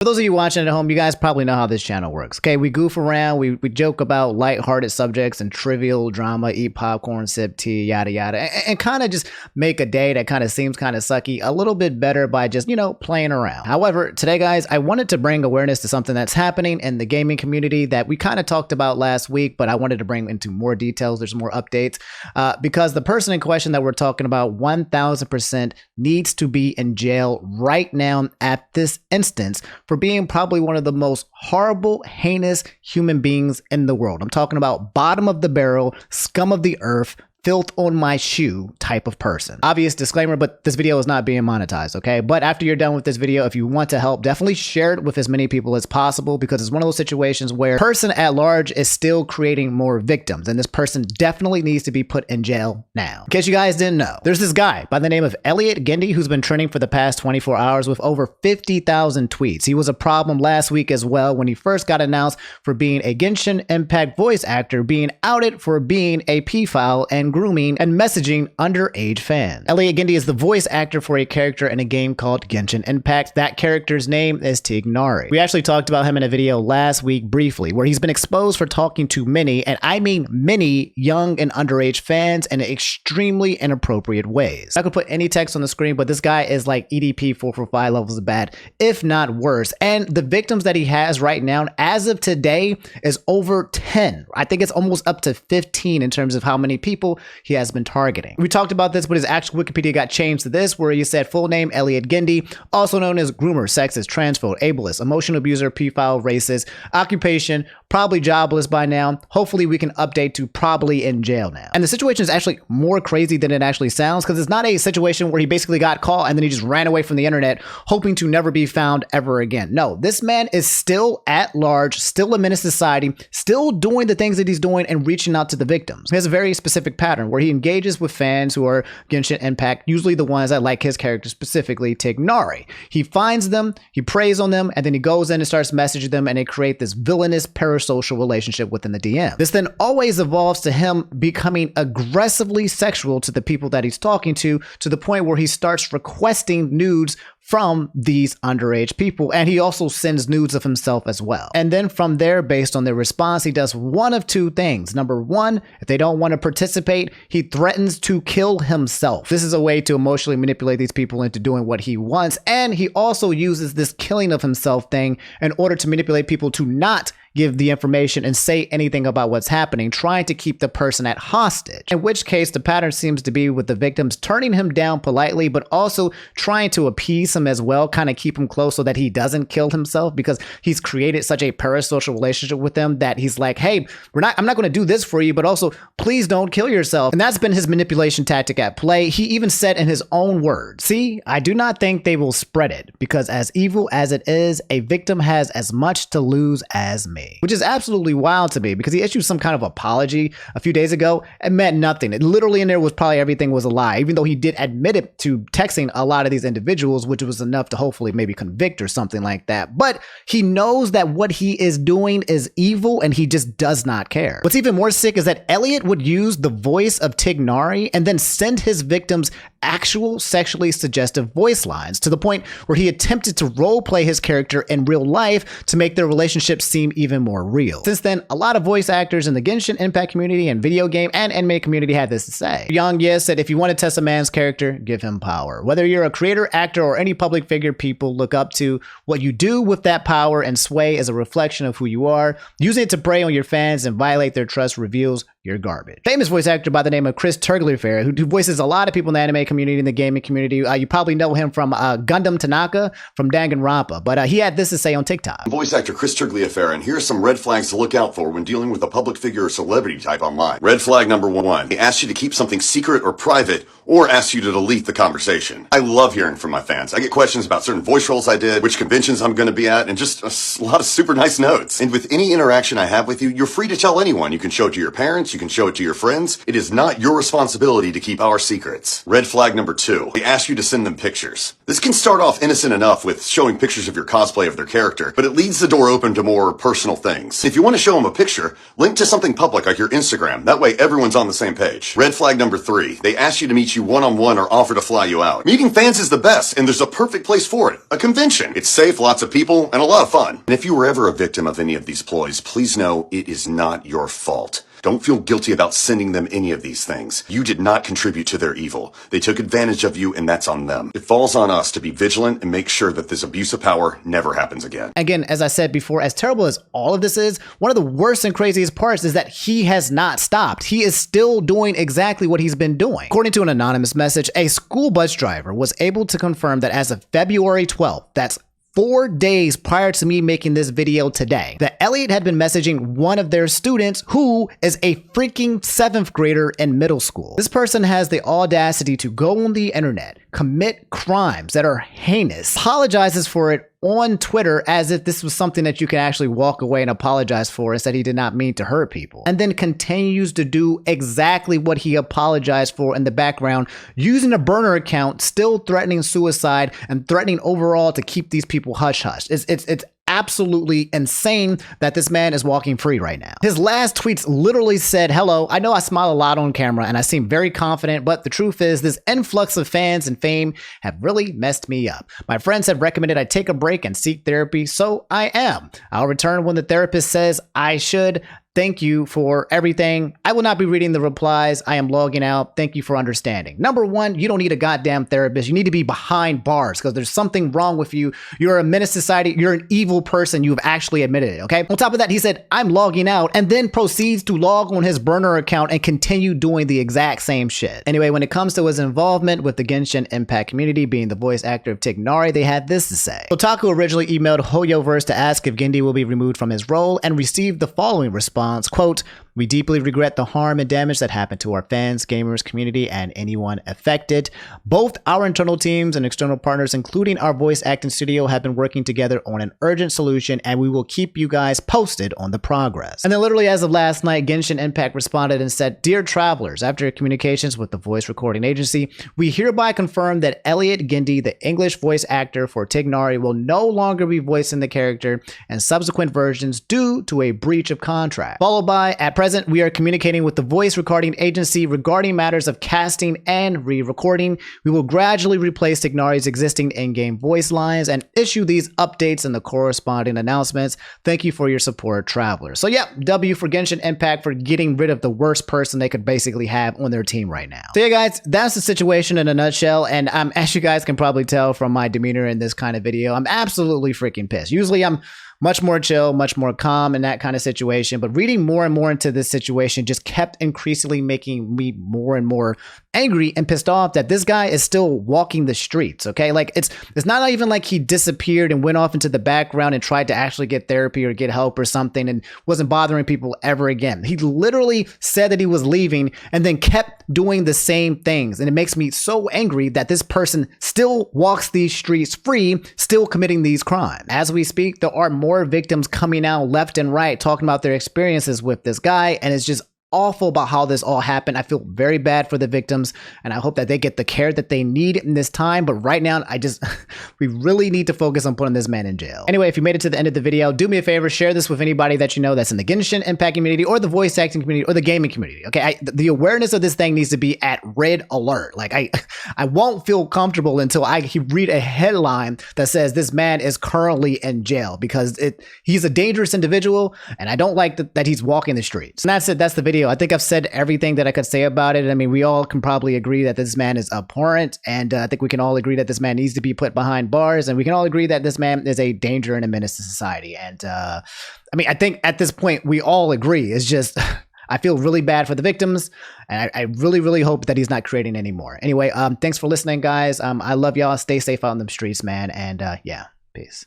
For those of you watching at home, you guys probably know how this channel works. Okay, we goof around, we joke about lighthearted subjects and trivial drama, eat popcorn, sip tea, yada yada, and kind of just make a day that kind of seems kind of sucky a little bit better by just, playing around. However, today, guys, I wanted to bring awareness to something that's happening in the gaming community that we kind of talked about last week, but I wanted to bring into more details. There's more updates because the person in question that we're talking about 1000% needs to be in jail right now at this instance for being probably one of the most horrible, heinous human beings in the world. I'm talking about bottom of the barrel, scum of the earth, filth on my shoe type of person. Obvious disclaimer, but this video is not being monetized, okay? But after you're done with this video, if you want to help, definitely share it with as many people as possible because it's one of those situations where person at large is still creating more victims, and this person definitely needs to be put in jail now. In case you guys didn't know, there's this guy by the name of Elliot Gindi who's been trending for the past 24 hours with over 50,000 tweets. He was a problem last week as well when he first got announced for being a Genshin Impact voice actor, being outed for being a pedophile and grooming and messaging underage fans. Elliot Gindi is the voice actor for a character in a game called Genshin Impact. That character's name is Tignari. We actually talked about him in a video last week briefly, where he's been exposed for talking to many, and I mean many, young and underage fans in extremely inappropriate ways. I could put any text on the screen, but this guy is like EDP 445 levels of bad, if not worse. And the victims that he has right now, as of today, is over 10. I think it's almost up to 15 in terms of how many people he has been targeting. We talked about this, but his actual Wikipedia got changed to this, where he said full name Elliot Gindi, also known as groomer, sexist, transphobe, ableist, emotional abuser, pedophile, racist, occupation, probably jobless by now. Hopefully we can update to probably in jail now. And the situation is actually more crazy than it actually sounds, because it's not a situation where he basically got caught and then he just ran away from the internet hoping to never be found ever again. No, this man is still at large, still a menace to society, still doing the things that he's doing and reaching out to the victims. He has a very specific pattern where he engages with fans who are Genshin Impact, usually the ones that like his character, specifically Tignari. He finds them, he preys on them, and then he goes in and starts messaging them, and they create this villainous parasocial relationship within the DM. This then always evolves to him becoming aggressively sexual to the people that he's talking to the point where he starts requesting nudes from these underage people, and he also sends nudes of himself as well. And then from there, based on their response, he does one of two things. Number one, if they don't want to participate, he threatens to kill himself. This is a way to emotionally manipulate these people into doing what he wants, and he also uses this killing of himself thing in order to manipulate people to not give the information and say anything about what's happening, trying to keep the person at hostage. In which case, the pattern seems to be with the victims turning him down politely, but also trying to appease him as well, kind of keep him close so that he doesn't kill himself, because he's created such a parasocial relationship with them that he's like, hey, I'm not going to do this for you, but also please don't kill yourself. And that's been his manipulation tactic at play. He even said in his own words, "See, I do not think they will spread it, because as evil as it is, a victim has as much to lose as me." Which is absolutely wild to me, because he issued some kind of apology a few days ago. It meant nothing. It literally in there was probably everything was a lie, even though he did admit it to texting a lot of these individuals, which was enough to hopefully maybe convict or something like that. But he knows that what he is doing is evil, and he just does not care. What's even more sick is that Elliot would use the voice of Tignari and then send his victims actual sexually suggestive voice lines, to the point where he attempted to role play his character in real life to make their relationship seem even more real. Since then, a lot of voice actors in the Genshin Impact community and video game and anime community had this to say. Young Yes said, if you want to test a man's character, give him power. Whether you're a creator, actor, or any public figure people look up to, what you do with that power and sway is a reflection of who you are. Using it to prey on your fans and violate their trust reveals you're garbage. Famous voice actor by the name of Chris Turglifair, who voices a lot of people in the anime community and the gaming community. You probably know him from Gundam Tanaka from Danganronpa, but he had this to say on TikTok. Voice actor Chris Turglifair, and here are some red flags to look out for when dealing with a public figure or celebrity type online. Red flag number 1, he asks you to keep something secret or private, or asks you to delete the conversation. I love hearing from my fans. I get questions about certain voice roles I did, which conventions I'm going to be at, and just a lot of super nice notes. And with any interaction I have with you, you're free to tell anyone. You can show it to your parents, secrets, you can show it to your friends. It is not your responsibility to keep our secrets. Red flag number 2. They ask you to send them pictures. This can start off innocent enough with showing pictures of your cosplay of their character, but it leads the door open to more personal things. If you want to show them a picture, link to something public like your Instagram. That way everyone's on the same page. Red flag number 3. They ask you to meet you one-on-one or offer to fly you out. Meeting fans is the best, and there's a perfect place for it. A convention. It's safe, lots of people, and a lot of fun. And if you were ever a victim of any of these ploys, please know it is not your fault. Don't feel guilty about sending them any of these things. You did not contribute to their evil. They took advantage of you, and that's on them. It falls on us to be vigilant and make sure that this abuse of power never happens again. Again, as I said before, as terrible as all of this is, one of the worst and craziest parts is that he has not stopped. He is still doing exactly what he's been doing. According to an anonymous message, a school bus driver was able to confirm that as of February 12th, that's 4 days prior to me making this video today, that Elliot had been messaging one of their students who is a freaking 7th grader in middle school. This person has the audacity to go on the internet, commit crimes that are heinous, apologizes for it on Twitter as if this was something that you can actually walk away and apologize for, and said he did not mean to hurt people, and then continues to do exactly what he apologized for in the background, using a burner account, still threatening suicide and threatening overall to keep these people hush-hush. It's absolutely insane that this man is walking free right now. His last tweets literally said, "Hello, I know I smile a lot on camera and I seem very confident, but the truth is this influx of fans and fame have really messed me up. My friends have recommended I take a break and seek therapy, so I am. I'll return when the therapist says I should. Thank you for everything. I will not be reading the replies. I am logging out. Thank you for understanding." Number one, you don't need a goddamn therapist. You need to be behind bars because there's something wrong with you. You're a menace to society. You're an evil person. You've actually admitted it, okay? On top of that, he said, "I'm logging out," and then proceeds to log on his burner account and continue doing the exact same shit. Anyway, when it comes to his involvement with the Genshin Impact community, being the voice actor of Tignari, they had this to say. Otaku originally emailed Hoyoverse to ask if Gindi will be removed from his role and received the following response. Quote, "We deeply regret the harm and damage that happened to our fans, gamers, community, and anyone affected. Both our internal teams and external partners, including our voice acting studio, have been working together on an urgent solution, and we will keep you guys posted on the progress." And then literally as of last night, Genshin Impact responded and said, "Dear travelers, after communications with the voice recording agency, we hereby confirm that Elliot Gindi, the English voice actor for Tignari, will no longer be voicing the character in subsequent versions due to a breach of contract." Followed by, "At present, we are communicating with the voice recording agency regarding matters of casting and re-recording. We will gradually replace Tignari's existing in-game voice lines and issue these updates and the corresponding announcements. Thank you for your support, travelers." So yeah, W for Genshin Impact for getting rid of the worst person they could basically have on their team right now. So yeah, guys, that's the situation in a nutshell. And as you guys can probably tell from my demeanor in this kind of video, I'm absolutely freaking pissed. Usually I'm much more chill, much more calm in that kind of situation. But reading more and more into this situation just kept increasingly making me more and more angry and pissed off that this guy is still walking the streets, okay? Like, it's not even like he disappeared and went off into the background and tried to actually get therapy or get help or something and wasn't bothering people ever again. He literally said that he was leaving and then kept doing the same things. And it makes me so angry that this person still walks these streets free, still committing these crimes. As we speak, there are more victims coming out left and right talking about their experiences with this guy, and it's just awful about how this all happened. I feel very bad for the victims, and I hope that they get the care that they need in this time. But right now, we really need to focus on putting this man in jail. Anyway, if you made it to the end of the video, do me a favor, share this with anybody that you know that's in the Genshin Impact community or the voice acting community or the gaming community. Okay, the awareness of this thing needs to be at red alert. Like I won't feel comfortable until I read a headline that says this man is currently in jail, because he's a dangerous individual, and I don't like that he's walking the streets. And that's it. That's the video. I think I've said everything that I could say about it. I mean, we all can probably agree that this man is abhorrent, and I think we can all agree that this man needs to be put behind bars, and we can all agree that this man is a danger and a menace to society. And I mean, I think at this point we all agree. It's just I feel really bad for the victims, and I really, really hope that he's not creating any more. Anyway, thanks for listening, guys. I love y'all. Stay safe out in the streets, man. And yeah, peace.